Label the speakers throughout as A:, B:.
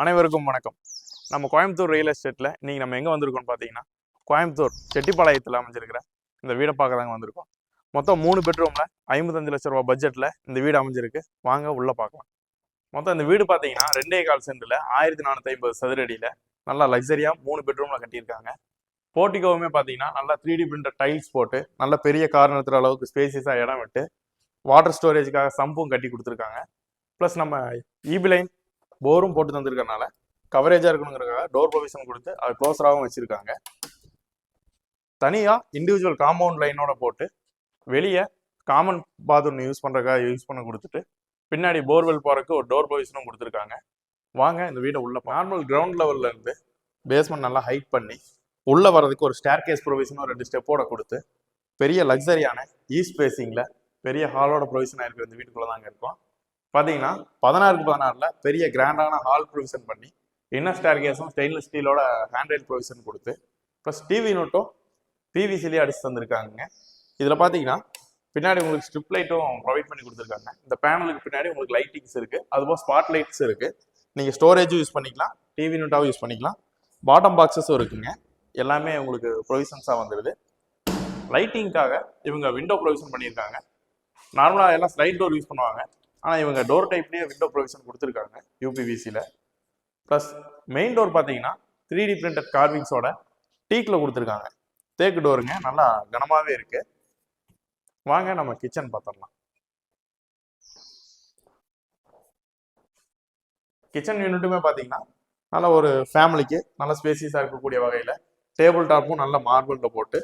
A: அனைவருக்கும் வணக்கம். நம்ம கோயம்புத்தூர் ரியல் எஸ்டேட்டில் இன்றைக்கி நம்ம எங்கே வந்திருக்கோம்னு பார்த்தீங்கன்னா, கோயம்புத்தூர் செட்டிப்பாளையத்தில் அமைஞ்சிருக்கிற இந்த வீடை பார்க்க தாங்க வந்திருக்கோம். மொத்தம் 3 பெட்ரூமில் 55 லட்ச ரூபா பட்ஜெட்டில் இந்த வீடு அமைஞ்சிருக்கு. வாங்க உள்ளே பார்க்கலாம். மொத்தம் இந்த வீடு பார்த்தீங்கன்னா 2.25 சென்டில் 1450 சதுர அடியில் நல்லா லக்ஸரியாக 3 பெட்ரூமில் கட்டியிருக்காங்க. போர்ட்டிகோவுமே பார்த்தீங்கன்னா நல்லா 3D பிரிண்டர் டைல்ஸ் போட்டு நல்ல பெரிய கார் நிறுத்துற அளவுக்கு ஸ்பேசியஸாக இடம் விட்டு வாட்டர் ஸ்டோரேஜுக்காக சம்பும் கட்டி கொடுத்துருக்காங்க. ப்ளஸ் நம்ம ஈபி லைன் போரும் போட்டு தந்திருக்கனால கவரேஜாக இருக்கணுங்கிறதுக்காக டோர் ப்ரொவிஷன் கொடுத்து அது க்ளோஸராகவும் வச்சுருக்காங்க. தனியாக இண்டிவிஜுவல் காம்பவுண்ட் லைனோட போட்டு வெளியே காமன் பாத்ரூம் யூஸ் பண்ண கொடுத்துட்டு பின்னாடி போர்வெல் போகிறதுக்கு ஒரு டோர் ப்ரொவிஷனும் கொடுத்துருக்காங்க. வாங்க இந்த வீடை உள்ள நார்மல் கிரவுண்ட் லெவலில் இருந்து பேஸ்மெண்ட் நல்லா ஹைட் பண்ணி உள்ளே வர்றதுக்கு ஒரு ஸ்டேர் கேஸ் ப்ரொவிஷனும் 2 ஸ்டெப்போட கொடுத்து பெரிய லக்ஸரியான ஈஸ்ட் ஃபேஸிங்கில் பெரிய ஹாலோட ப்ரொவிஷனாக இருக்கிற இந்த வீட்டுக்குள்ளே தாங்க இருக்கும். பார்த்தீங்கன்னா 16x16 பெரிய கிராண்டான ஹால் ப்ரொவிஷன் பண்ணி இன்னர் ஸ்டேர் கேஸும் ஸ்டெயின்லெஸ் ஸ்டீலோட ஹேண்ட்ரைல் ப்ரொவிஷன் கொடுத்து ப்ளஸ் டிவி நோட்டும் பிவிசிலேயே அடிச்சு தந்திருக்காங்க. இதில் பார்த்தீங்கன்னா பின்னாடி உங்களுக்கு ஸ்ட்ரிப் லைட்டும் ப்ரொவைட் பண்ணி கொடுத்துருக்காங்க. இந்த பேனலுக்கு பின்னாடி உங்களுக்கு லைட்டிங்ஸ் இருக்குது, அதுபோல் ஸ்பாட் லைட்ஸ் இருக்குது. நீங்கள் ஸ்டோரேஜும் யூஸ் பண்ணிக்கலாம், டிவி நோட்டாகவும் யூஸ் பண்ணிக்கலாம். பாட்டம் பாக்ஸஸும் இருக்குங்க. எல்லாமே உங்களுக்கு ப்ரொவிஷன்ஸாக வந்துடுது. லைட்டிங்காக இவங்க விண்டோ ப்ரொவிஷன் பண்ணியிருக்காங்க. நார்மலாக எல்லாம் ஸ்லைட் டோர் யூஸ் பண்ணுவாங்க, ஆனால் இவங்க டோர் டைப்லேயே விண்டோ ப்ரொவிஷன் கொடுத்துருக்காங்க யூபிவிசியில். ப்ளஸ் மெயின் டோர் பார்த்தீங்கன்னா 3D பிரிண்டட் கார்விங்ஸோட டீக்கில் கொடுத்துருக்காங்க. தேக்கு டோருங்க, நல்லா கனமாகவே இருக்கு. வாங்க நம்ம கிச்சன் பார்த்துடலாம். கிச்சன் யூனிட்டுமே பார்த்தீங்கன்னா நல்ல ஒரு ஃபேமிலிக்கு நல்ல ஸ்பேசியஸாக இருக்கக்கூடிய வகையில் டேபிள் டாப்பும் நல்ல மார்பிளில் போட்டு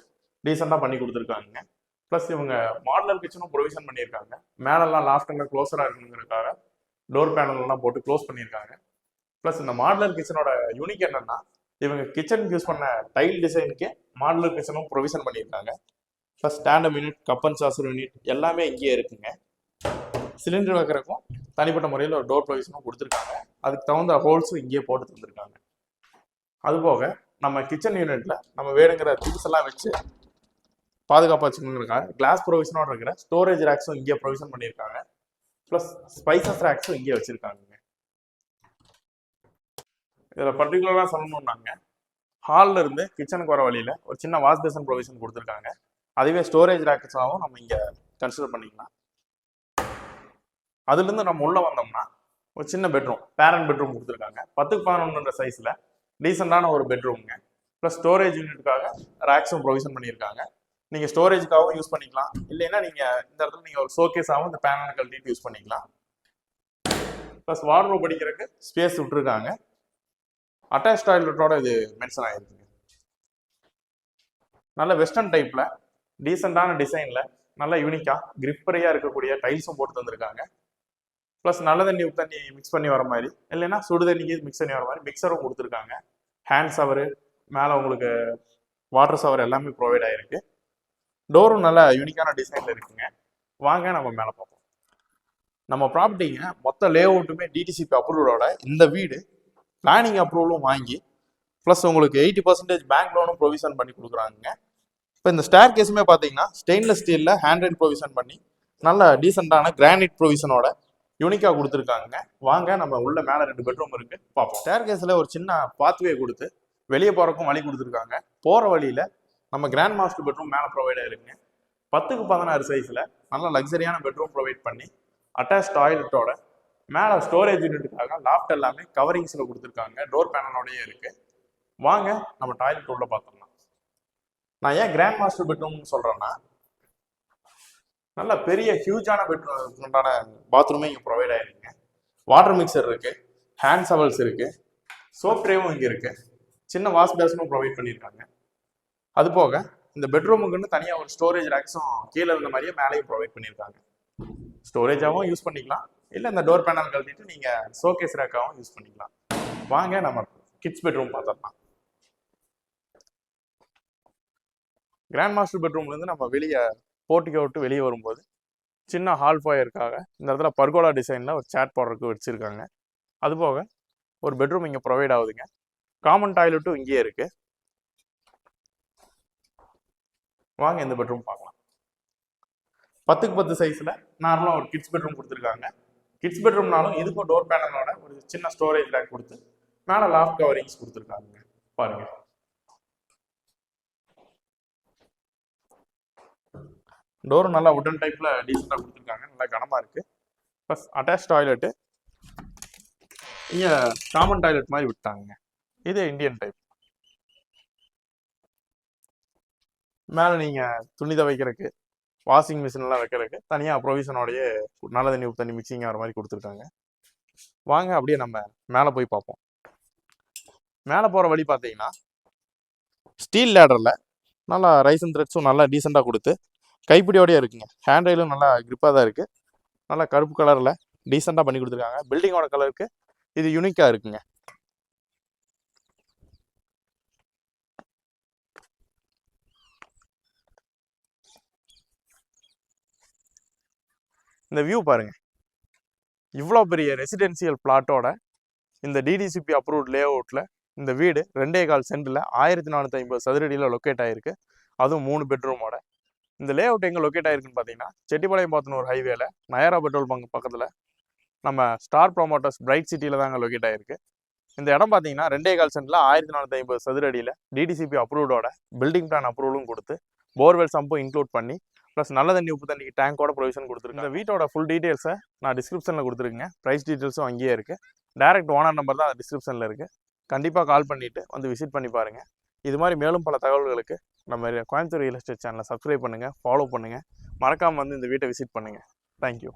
A: டீசெண்டாக பண்ணி கொடுத்துருக்காங்க. ப்ளஸ் இவங்க மாடலர் கிச்சனும் ப்ரொவிஷன் பண்ணியிருக்காங்க. மேலெல்லாம் லாஃப்டெல்லாம் க்ளோஸராக இருக்கணுங்கிறதுக்காக டோர் பேனல்லாம் போட்டு க்ளோஸ் பண்ணியிருக்காங்க. ப்ளஸ் இந்த மாடலர் கிச்சனோட யூனிக் என்னன்னா இவங்க கிச்சனுக்கு யூஸ் பண்ண டைல் டிசைனுக்கே மாடலர் கிச்சனும் ப்ரொவிஷன் பண்ணியிருக்காங்க. Plus stand up unit, cup and saucer unit எல்லாமே இங்கேயே இருக்குங்க. சிலிண்டர் வைக்கிறக்கும் தனிப்பட்ட முறையில் ஒரு டோர் ப்ரொவிஷனும் கொடுத்துருக்காங்க. அதுக்கு தகுந்த ஹோல்ஸும் இங்கேயே போட்டு தந்துருக்காங்க. அதுபோக நம்ம கிச்சன் யூனிட்ல நம்ம வேணுங்கிற திங்ஸ் எல்லாம் வச்சு பாதுகாப்பாக வச்சுக்கணுங்கிறதுக்காக கிளாஸ் ப்ரொவிஷனோட இருக்கிற ஸ்டோரேஜ் ரேக்ஸும் இங்கே ப்ரொவிஷன் பண்ணியிருக்காங்க. ப்ளஸ் ஸ்பைசஸ் ரேக்ஸும் இங்கே வச்சுருக்காங்க. இதில் பர்டிகுலராக சொல்லணும்னாங்க ஹாலில் இருந்து கிச்சனுக்கு வர வழியில் ஒரு சின்ன வாஷ் பேசன் ப்ரொவிஷன் கொடுத்துருக்காங்க. அதுவே ஸ்டோரேஜ் ரேக்ஸாகவும் நம்ம இங்கே கன்சிடர் பண்ணிக்கலாம். அதுலேருந்து நம்ம உள்ளே வந்தோம்னா ஒரு சின்ன பெட்ரூம், பேரண்ட் பெட்ரூம் கொடுத்துருக்காங்க. 10x11 சைஸில் டீசெண்டான ஒரு பெட்ரூமுங்க. ப்ளஸ் ஸ்டோரேஜ் யூனிட்டுக்காக ரேக்ஸும் ப்ரொவிஷன் பண்ணியிருக்காங்க. நீங்கள் ஸ்டோரேஜுக்காகவும் யூஸ் பண்ணிக்கலாம், இல்லைன்னா நீங்கள் இந்த இடத்துல நீங்கள் ஒரு ஷோகேஸாகவும் இந்த பேனல் கழட்டிட்டு யூஸ் பண்ணிக்கலாம். ப்ளஸ் வார்ட்ரோப் படிக்கிறதுக்கு ஸ்பேஸ் விட்டுருக்காங்க. அட்டாச் டாய்லெட்டோட இது மென்ஷன் ஆகிருக்குங்க. நல்ல வெஸ்டர்ன் டைப்பில் டீசெண்டான டிசைனில் நல்ல யூனிக்காக கிரிப்பரையாக இருக்கக்கூடிய டைல்ஸும் போட்டு தந்திருக்காங்க. ப்ளஸ் நல்ல தண்ணி உப்பு தண்ணி மிக்ஸ் பண்ணி வர மாதிரி, இல்லைன்னா சுடு தண்ணிக்கு மிக்ஸ் பண்ணி வர மாதிரி மிக்சரும் கொடுத்துருக்காங்க. ஹேண்ட் ஷவரு, மேலே உங்களுக்கு வாட்டர் ஷவர் எல்லாமே ப்ரொவைட் ஆகிருக்கு. டோரும் நல்ல யூனிக்கான டிசைனில் இருக்குங்க. வாங்க நம்ம மேலே பார்ப்போம். நம்ம ப்ராப்பர்ட்டிங்க மொத்த லே அவுட்டுமே டிடிசிபி அப்ரூவலோட இந்த வீடு பிளானிங் அப்ரூவலும் வாங்கி ப்ளஸ் உங்களுக்கு 80% பேங்க் லோனும் ப்ரொவிஷன் பண்ணி கொடுக்குறாங்க. இப்போ இந்த ஸ்டேர் கேஸுமே பார்த்தீங்கன்னா ஸ்டெயின்லெஸ் ஸ்டீலில் ஹேண்ட்ரைல் ப்ரொவிஷன் பண்ணி நல்ல டீசெண்டான கிரானைட் ப்ரொவிஷனோட யூனிக்காக கொடுத்துருக்காங்க. வாங்க நம்ம உள்ள மேலே 2 பெட்ரூம் இருக்கு பார்ப்போம். ஸ்டேர் கேஸில் ஒரு சின்ன பாத்வே கொடுத்து வெளியே போகிறக்கும் வழி கொடுத்துருக்காங்க. போகிற வழியில் நம்ம கிராண்ட் மாஸ்டர் பெட்ரூம் மேலே ப்ரொவைட் ஆயிருக்குங்க. 10x16 சைஸில் நல்ல லக்ஸரியான பெட்ரூம் ப்ரொவைட் பண்ணி அட்டாச் டாய்லெட்டோட மேலே ஸ்டோரேஜ் யூனிட்டுக்காக லாஃப்ட் எல்லாமே கவரிங்ஸில் கொடுத்துருக்காங்க. டோர் பேனலோடயே இருக்குது. வாங்க நம்ம டாய்லெட் உள்ள பார்த்துடலாம். நான் ஏன் கிராண்ட் மாஸ்டர் பெட்ரூம்னு சொல்கிறேன்னா நல்ல பெரிய ஹியூஜான பெட்ரூம் உண்டான பாத்ரூமே இங்கே ப்ரொவைட் ஆயிருக்குங்க. வாட்டர் மிக்சர் இருக்குது, ஹேண்ட் ஷவல்ஸ் இருக்குது, சோப் ட்ரேவும் இங்கே இருக்குது. சின்ன வாஷ் பேசனும் ப்ரொவைட் பண்ணியிருக்காங்க. அது போக இந்த பெட்ரூமுக்குன்னு தனியாக ஒரு ஸ்டோரேஜ் ரேக்ஸும் கீழே இருந்த மாதிரியே மேலேயும் ப்ரொவைட் பண்ணியிருக்காங்க. ஸ்டோரேஜாகவும் யூஸ் பண்ணிக்கலாம், இல்லை இந்த டோர் பேனல் கழட்டிட்டு நீங்கள் ஷோகேஸ் ரேக்காகவும் யூஸ் பண்ணிக்கலாம். வாங்க நம்ம கிட்ஸ் பெட்ரூம் பார்த்துடலாம். கிராண்ட் மாஸ்டர் பெட்ரூம்லேருந்து நம்ம வெளியே போர்ட்டிகோ விட்டு வெளியே வரும்போது சின்ன ஹால் ஃபாயருக்காக இந்த இடத்துல பர்கோலா டிசைனில் ஒரு சேட் போடுறதுக்கு வச்சுருக்காங்க. அதுபோக ஒரு பெட்ரூம் இங்கே ப்ரொவைட் ஆகுதுங்க. காமன் டாய்லெட்டும் இங்கேயே இருக்குது. வாங்க இந்த பெட்ரூம் பார்க்கலாம். 10x10 சைஸில் நார்மலாக ஒரு கிட்ஸ் பெட்ரூம் கொடுத்துருக்காங்க. கிட்ஸ் பெட்ரூம்னாலும் இதுக்கும் டோர் பேனலோட ஒரு சின்ன ஸ்டோரேஜ் ரேக் கொடுத்து மேலே லாஃப்ட் கவரிங்ஸ் கொடுத்துருக்காங்க பாருங்க. டோரும் நல்லா உடன் டைப்ல டீசெண்டாக கொடுத்துருக்காங்க, நல்லா கனமா இருக்கு. ப்ளஸ் அட்டாச் டாய்லெட்டு இங்கே காமன் டாய்லெட் மாதிரி விட்டாங்க. இது இந்தியன் டைப். மேலே நீங்கள் துணி துவைக்கிறதுக்கு வாஷிங் மிஷின்லாம் வைக்கிறதுக்கு தனியாக ப்ரொவிஷனோடையே நல்ல தண்ணி உப்பு தண்ணி மிக்சிங் ஆகிற மாதிரி கொடுத்துருக்காங்க. வாங்க அப்படியே நம்ம மேலே போய் பார்ப்போம். மேலே போகிற வழி பார்த்தீங்கன்னா ஸ்டீல் லேடரில் நல்லா ரைஸ் அண்ட் த்ரெட்ஸும் நல்லா டீசெண்டாக கொடுத்து கைப்பிடியோடய இருக்குங்க. ஹேண்ட் ரெயிலும் நல்லா கிரிப்பாக தான் இருக்குது. நல்லா கருப்பு கலரில் டீசெண்டாக பண்ணி கொடுத்துருக்காங்க. பில்டிங்கோட கலருக்கு இது யூனிக்காக இருக்குங்க. இந்த வியூ பாருங்கள், இவ்வளோ பெரிய ரெசிடென்சியல் பிளாட்டோட இந்த டிடிசிபி அப்ரூவ்ட் லே அவுட்டில் இந்த வீடு 2.25 சென்டில் 1450 சதுரடியில் லொக்கேட் ஆகிருக்கு. அதுவும் 3 பெட்ரூமோட. இந்த லே அவுட் எங்கே லொக்கேட் ஆகிருக்குன்னு பார்த்தீங்கன்னா செட்டிப்பாளையம் பாத்தனூர் ஹைவேல நயரா பெட்ரோல் பங்க் பக்கத்தில் நம்ம ஸ்டார் ப்ரொமோட்டர்ஸ் பிரைட் சிட்டியில் தாங்க லொக்கேட் ஆகிருக்கு. இந்த இடம் பார்த்தீங்கன்னா 2.25 சென்டில் 1450 சதுரடியில் டிடிசிபி அப்ரூவ்டோட பில்டிங் பிளான் அப்ரூவலும் கொடுத்து போர்வெல் சம்பும் இன்க்ளூட் பண்ணி ப்ளஸ் நல்ல தண்ணி உப்பு தண்ணிக்கு டேங்கோட ப்ரொவிஷன் கொடுத்துருக்கு. இந்த வீட்டோட ஃபுல் டீட்டெயில்ஸை நான் டிஸ்கிரிப்ஷனில் கொடுத்துருக்கேங்க. ப்ரைஸ் டீட்டெயில்ஸும் அங்கேயே இருக்குது. டைரக்ட் ஓனர் நம்பர் தான் டிஸ்கிரிப்ஷனில் இருக்குது. கண்டிப்பாக கால் பண்ணிவிட்டு வந்து விசிட் பண்ணி பாருங்கள். இது மாதிரி மேலும் பல தகவல்களுக்கு நம்ம கோயம்புத்தூர் ரியல் எஸ்டேட் சேனலை சப்ஸ்கிரைப் பண்ணுங்கள், ஃபாலோ பண்ணுங்கள். மறக்காமல் வந்து இந்த வீட்டை விசிட் பண்ணுங்கள். தேங்க்யூ.